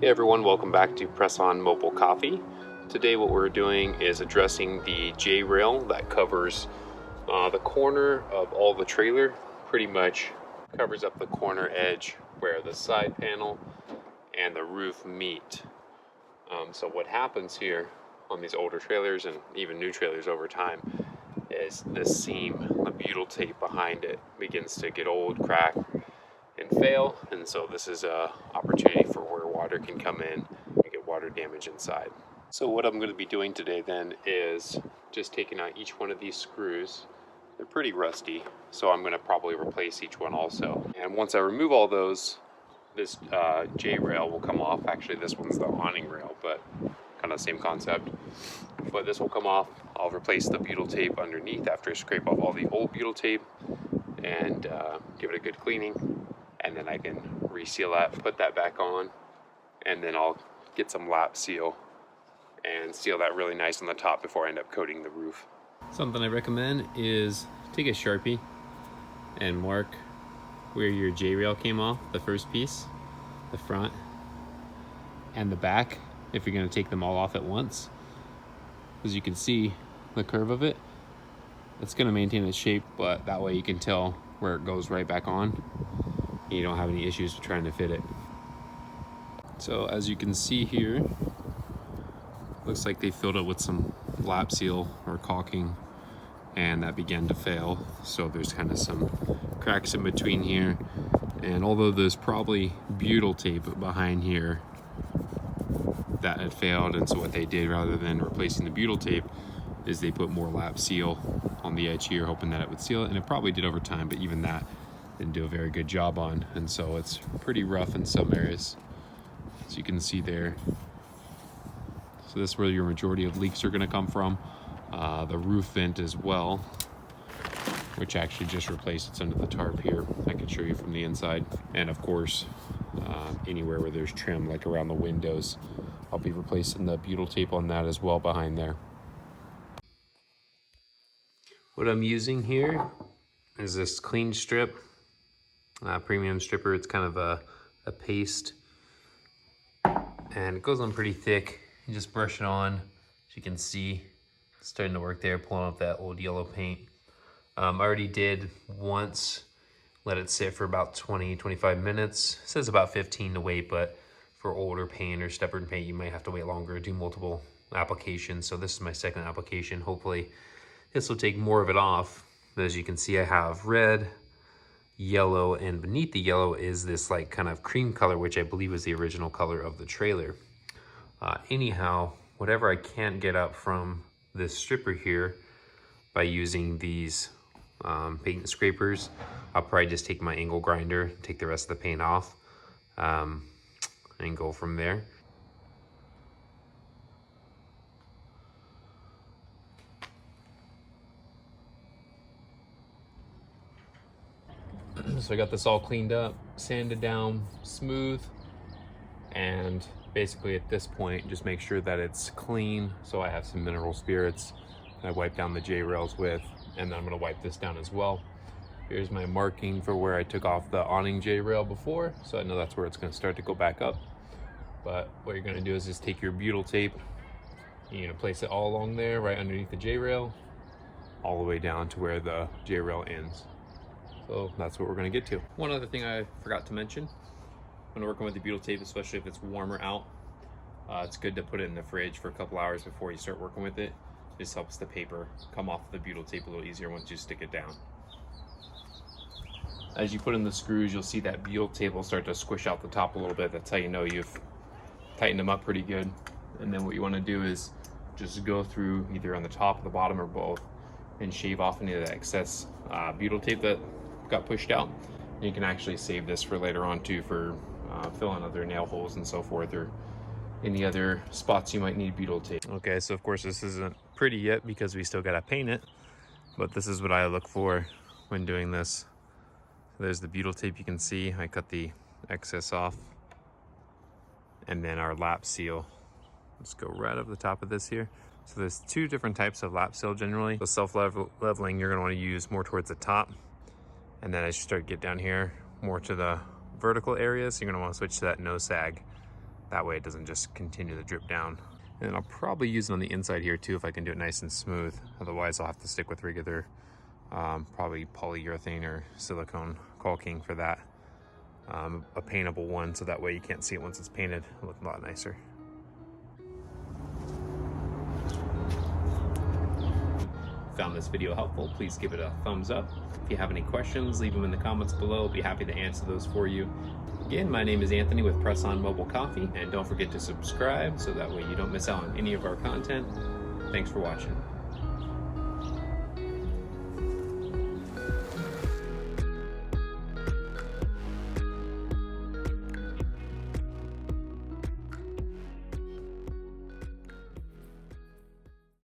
Hey everyone, welcome back to Press On Mobile Coffee. Today what we're doing is addressing the J-rail that covers the corner of all the trailer, pretty much covers up the corner edge where the side panel and the roof meet. So what happens here on these older trailers and even new trailers over time is this seam, the butyl tape behind it, begins to get old, crack, and fail, and so this is a opportunity for where water can come in and get water damage inside. So what I'm going to be doing today then is just taking out each one of these screws. They're pretty rusty, so I'm going to probably replace each one also. And once I remove all those, this J-rail will come off. Actually, this one's the awning rail, but kind of the same concept. But this will come off. I'll replace the butyl tape underneath after I scrape off all the old butyl tape and give it a good cleaning. And then I can reseal that, put that back on, and then I'll get some lap seal and seal that really nice on the top before I end up coating the roof. Something I recommend is take a Sharpie and mark where your J-rail came off, the first piece, the front and the back, if you're going to take them all off at once. As you can see the curve of it, it's going to maintain its shape, but that way you can tell where it goes right back on. You don't have any issues with trying to fit it. So as you can see here, looks like they filled it with some lap seal or caulking, and that began to fail. So there's kind of some cracks in between here, and although there's probably butyl tape behind here that had failed, and so what they did rather than replacing the butyl tape is they put more lap seal on the edge here, hoping that it would seal it, and it probably did over time, but even that didn't do a very good job on, and so it's pretty rough in some areas, as you can see there. So this is where your majority of leaks are going to come from. The roof vent as well, which actually just replaced, it's under the tarp here. I can show you from the inside. And of course, anywhere where there's trim, like around the windows, I'll be replacing the butyl tape on that as well behind there. What I'm using here is this clean strip, premium stripper. It's kind of a paste, and it goes on pretty thick. You just brush it on. As you can see, it's starting to work there, pulling up that old yellow paint. I already did once, let it sit for about 20-25 minutes. It says about 15 to wait, but for older paint or stubborn paint, you might have to wait longer, do multiple applications. So this is my second application. Hopefully this will take more of it off. But as you can see, I have red, yellow, and beneath the yellow is this like kind of cream color, which I believe is the original color of the trailer. Anyhow, whatever I can't get up from this stripper here by using these paint scrapers, I'll probably just take my angle grinder, take the rest of the paint off, and go from there. So I got this all cleaned up, sanded down, smooth, and basically at this point, just make sure that it's clean. So I have some mineral spirits I wipe down the J-rails with, and then I'm gonna wipe this down as well. Here's my marking for where I took off the awning J-rail before, so I know that's where it's gonna start to go back up. But what you're gonna do is just take your butyl tape, you're gonna place it all along there, right underneath the J-rail, all the way down to where the J-rail ends. So that's what we're gonna get to. One other thing I forgot to mention, when working with the butyl tape, especially if it's warmer out, it's good to put it in the fridge for a couple hours before you start working with it. This helps the paper come off the butyl tape a little easier once you stick it down. As you put in the screws, you'll see that butyl tape will start to squish out the top a little bit. That's how you know you've tightened them up pretty good. And then what you want to do is just go through either on the top or the bottom or both and shave off any of the excess butyl tape that got pushed out. And you can actually save this for later on too, for filling other nail holes and so forth, or any other spots you might need butyl tape. Okay, so of course this isn't pretty yet because we still gotta paint it, but this is what I look for when doing this. So there's the butyl tape, you can see I cut the excess off, and then our lap seal. Let's go right up the top of this here. So there's two different types of lap seal generally. So self-leveling, you're gonna wanna use more towards the top, and then as you start to get down here, more to the vertical areas, you're gonna wanna switch to that no sag That way it doesn't just continue to drip down. And I'll probably use it on the inside here too if I can do it nice and smooth. Otherwise I'll have to stick with regular, probably polyurethane or silicone caulking for that. A paintable one, so that way you can't see it once it's painted. It'll look a lot nicer. Found this video helpful, please give it a thumbs up. If you have any questions, leave them in the comments below. I'll be happy to answer those for you. Again, my name is Anthony with Press On Mobile Coffee, and don't forget to subscribe so that way you don't miss out on any of our content. Thanks for watching.